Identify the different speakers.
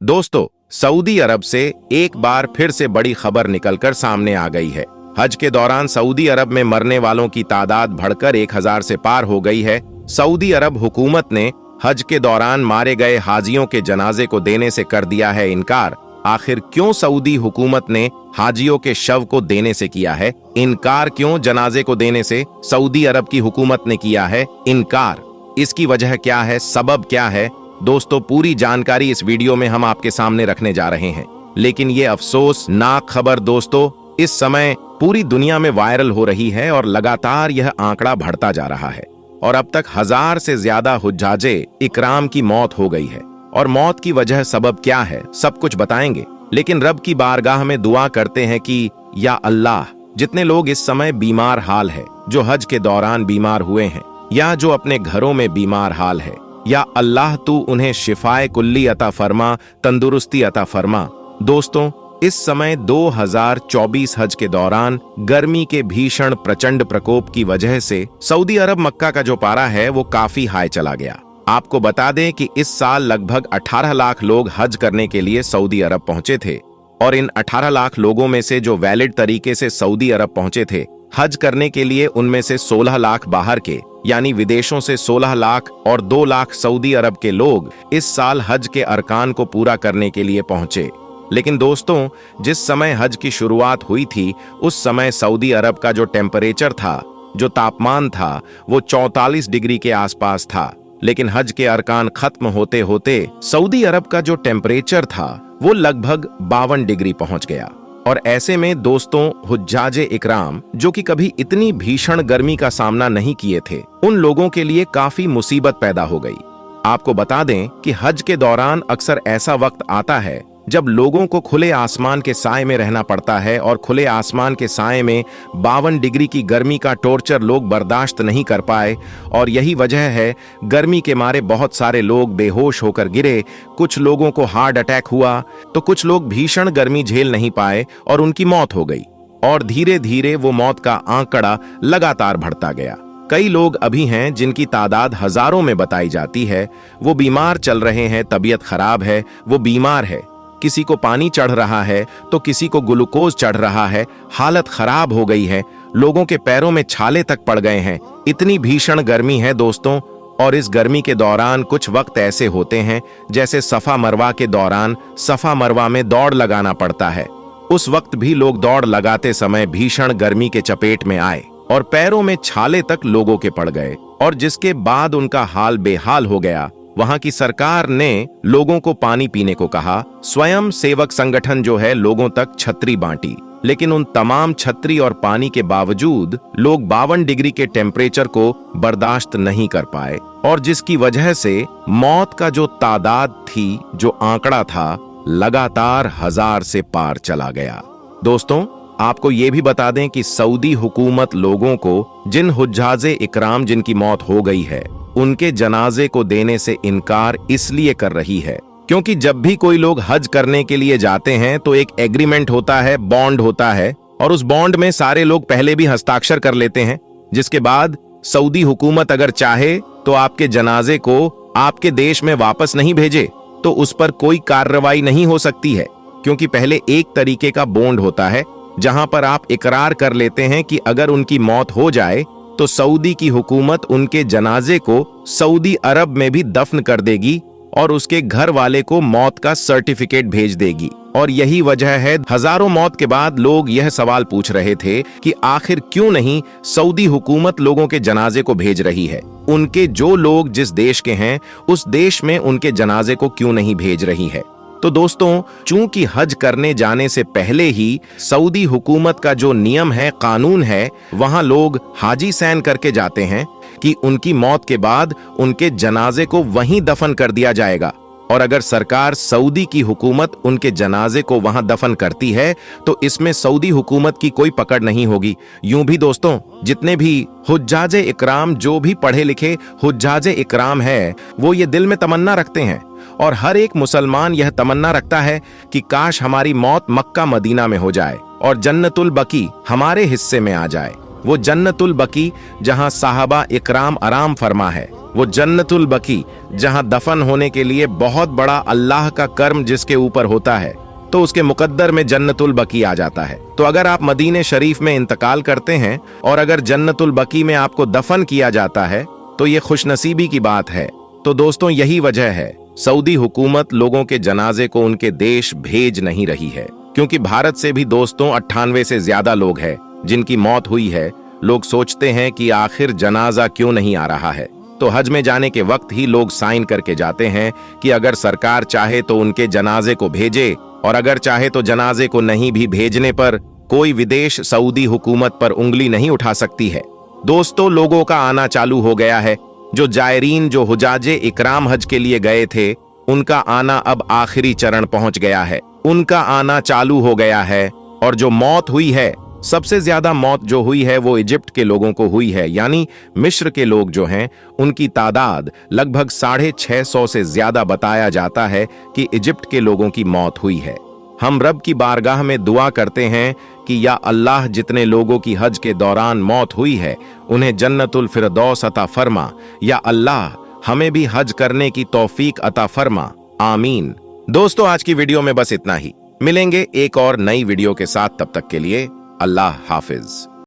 Speaker 1: दोस्तों, सऊदी अरब से एक बार फिर से बड़ी खबर निकलकर सामने आ गई है। हज के दौरान सऊदी अरब में मरने वालों की तादाद बढ़कर 1000 से पार हो गई है। सऊदी अरब हुकूमत ने हज के दौरान मारे गए हाजियों के जनाजे को देने से कर दिया है इनकार। आखिर क्यों सऊदी हुकूमत ने हाजियों के शव को देने से किया है इनकार? क्यों जनाजे को देने से सऊदी अरब की हुकूमत ने किया है इनकार? इसकी वजह क्या है, सबब क्या है? दोस्तों, पूरी जानकारी इस वीडियो में हम आपके सामने रखने जा रहे हैं। लेकिन ये अफसोसनाक खबर दोस्तों इस समय पूरी दुनिया में वायरल हो रही है और लगातार यह आंकड़ा बढ़ता जा रहा है और अब तक 1000 से ज्यादा हुज्जाजे इकराम की मौत हो गई है। और मौत की वजह, सबब क्या है, सब कुछ बताएंगे। लेकिन रब की बारगाह में दुआ करते हैं कि या अल्लाह, जितने लोग इस समय बीमार हाल है, जो हज के दौरान बीमार हुए हैं या जो अपने घरों में बीमार हाल है, या अल्लाह तू उन्हें शिफाए कुल्ली अता फरमा, तंदुरुस्ती अता फरमा। दोस्तों, इस समय 2024 हज के दौरान गर्मी के भीषण प्रचंड प्रकोप की वजह से सऊदी अरब मक्का का जो पारा है वो काफी हाई चला गया। आपको बता दें कि इस साल लगभग 18 लाख लोग हज करने के लिए सऊदी अरब पहुंचे थे और इन 18 लाख लोगों में से जो वैलिड तरीके से सऊदी अरब पहुंचे थे हज करने के लिए, उनमें से 16 लाख बाहर के यानी विदेशों से 16 लाख और 2 लाख सऊदी अरब के लोग इस साल हज के अरकान को पूरा करने के लिए पहुंचे। लेकिन दोस्तों, जिस समय हज की शुरुआत हुई थी उस समय सऊदी अरब का जो टेम्परेचर था, जो तापमान था, वो 44 डिग्री के आसपास था। लेकिन हज के अरकान खत्म होते होते सऊदी अरब का जो टेम्परेचर था वो लगभग 52 डिग्री पहुंच गया। और ऐसे में दोस्तों, हुज्जाजे इकराम जो कि कभी इतनी भीषण गर्मी का सामना नहीं किए थे, उन लोगों के लिए काफी मुसीबत पैदा हो गई। आपको बता दें कि हज के दौरान अक्सर ऐसा वक्त आता है जब लोगों को खुले आसमान के साए में रहना पड़ता है और खुले आसमान के साए में 52 डिग्री की गर्मी का टॉर्चर लोग बर्दाश्त नहीं कर पाए। और यही वजह है, गर्मी के मारे बहुत सारे लोग बेहोश होकर गिरे, कुछ लोगों को हार्ट अटैक हुआ, तो कुछ लोग भीषण गर्मी झेल नहीं पाए और उनकी मौत हो गई। और धीरे धीरे वो मौत का आंकड़ा लगातार बढ़ता गया। कई लोग अभी हैं जिनकी तादाद हजारों में बताई जाती है। वो बीमार चल रहे हैं, तबीयत खराब है, वो बीमार है, किसी को पानी चढ़ रहा है तो किसी को ग्लूकोज चढ़ रहा है, हालत खराब हो गई है, लोगों के पैरों में छाले तक पड़ गए हैं। इतनी भीषण गर्मी है दोस्तों। और इस गर्मी के दौरान कुछ वक्त ऐसे होते हैं जैसे सफा मरवा के दौरान सफा मरवा में दौड़ लगाना पड़ता है। उस वक्त भी लोग दौड़ लगाते समय भीषण गर्मी के चपेट में आए और पैरों में छाले तक लोगों के पड़ गए और जिसके बाद उनका हाल बेहाल हो गया। वहां की सरकार ने लोगों को पानी पीने को कहा। स्वयं सेवक संगठन जो है लोगों तक छतरी बांटी, लेकिन उन तमाम छतरी और पानी के बावजूद लोग 52 डिग्री के टेम्परेचर को बर्दाश्त नहीं कर पाए और जिसकी वजह से मौत का जो तादाद थी, जो आंकड़ा था, लगातार 1000 से पार चला गया। दोस्तों, आपको ये भी बता दें कि सऊदी हुकूमत लोगों को, जिन हुज्जाजे इकराम जिनकी मौत हो गई है, उनके जनाजे को देने से इनकार इसलिए कर रही है क्योंकि जब भी कोई लोग हज करने के लिए जाते हैं तो एक एग्रीमेंट होता है, बॉन्ड होता है, और उस बॉन्ड में सारे लोग पहले भी हस्ताक्षर कर लेते हैं, जिसके बाद सऊदी हुकूमत अगर चाहे तो आपके जनाजे को आपके देश में वापस नहीं भेजे तो उस पर कोई कार्रवाई नहीं हो सकती है। क्योंकि पहले एक तरीके का बॉन्ड होता है जहां पर आप इकरार कर लेते हैं कि अगर उनकी मौत हो जाए तो सऊदी की हुकूमत उनके जनाजे को सऊदी अरब में भी दफन कर देगी और उसके घर वाले को मौत का सर्टिफिकेट भेज देगी। और यही वजह है, हजारों मौत के बाद लोग यह सवाल पूछ रहे थे कि आखिर क्यों नहीं सऊदी हुकूमत लोगों के जनाजे को भेज रही है। उनके जो लोग जिस देश के हैं उस देश में उनके जनाजे को क्यों नहीं भेज रही है। तो दोस्तों, चूंकि हज करने जाने से पहले ही सऊदी हुकूमत का जो नियम है, कानून है, वहां लोग हाजी सैन करके जाते हैं कि उनकी मौत के बाद उनके जनाजे को वहीं दफन कर दिया जाएगा। और अगर सरकार सऊदी की हुकूमत उनके जनाजे को वहां दफन करती है तो इसमें सऊदी हुकूमत की कोई पकड़ नहीं होगी। यूं भी दोस्तों, जितने भी हुज्जाजे इकराम, जो भी पढ़े लिखे हुज्जाजे इकराम है, वो ये दिल में तमन्ना रखते हैं और हर एक मुसलमान यह तमन्ना रखता है कि काश हमारी मौत मक्का मदीना में हो जाए और जन्नतुल बकी हमारे हिस्से में आ जाए। वो जन्नतुल बकी जहां साहबा इकराम आराम फरमा है, वो जन्नतुल बकी जहां दफन होने के लिए बहुत बड़ा अल्लाह का कर्म जिसके ऊपर होता है, तो उसके मुकद्दर में जन्नतुल बकी आ जाता है। तो अगर आप मदीने शरीफ में इंतकाल करते हैं और अगर जन्नतुल बकी में आपको दफन किया जाता है तो ये खुशनसीबी की बात है। तो दोस्तों, यही वजह है सऊदी हुकूमत लोगों के जनाजे को उनके देश भेज नहीं रही है, क्योंकि भारत से भी दोस्तों 98 से ज्यादा लोग हैं जिनकी मौत हुई है। लोग सोचते हैं कि आखिर जनाजा क्यों नहीं आ रहा है, तो हज में जाने के वक्त ही लोग साइन करके जाते हैं कि अगर सरकार चाहे तो उनके जनाजे को भेजे, और अगर चाहे तो जनाजे को नहीं भी भेजने पर कोई विदेश सऊदी हुकूमत पर उंगली नहीं उठा सकती है। दोस्तों, लोगों का आना चालू हो गया है। जो जायरीन जो हुजाजे इकराम हज के लिए गए थे, उनका आना अब आखिरी चरण पहुंच गया है, उनका आना चालू हो गया है। और जो मौत हुई है, सबसे ज्यादा मौत जो हुई है वो इजिप्ट के लोगों को हुई है, यानी मिस्र के लोग जो हैं उनकी तादाद लगभग 650 से ज्यादा बताया जाता है कि इजिप्ट के लोगों की मौत हुई है। हम रब की बारगाह में दुआ करते हैं कि या अल्लाह, जितने लोगों की हज के दौरान मौत हुई है उन्हें जन्नतुल फिरदौस अता फरमा। या अल्लाह, हमें भी हज करने की तौफीक अता फरमा। आमीन। दोस्तों, आज की वीडियो में बस इतना ही। मिलेंगे एक और नई वीडियो के साथ, तब तक के लिए अल्लाह हाफिज।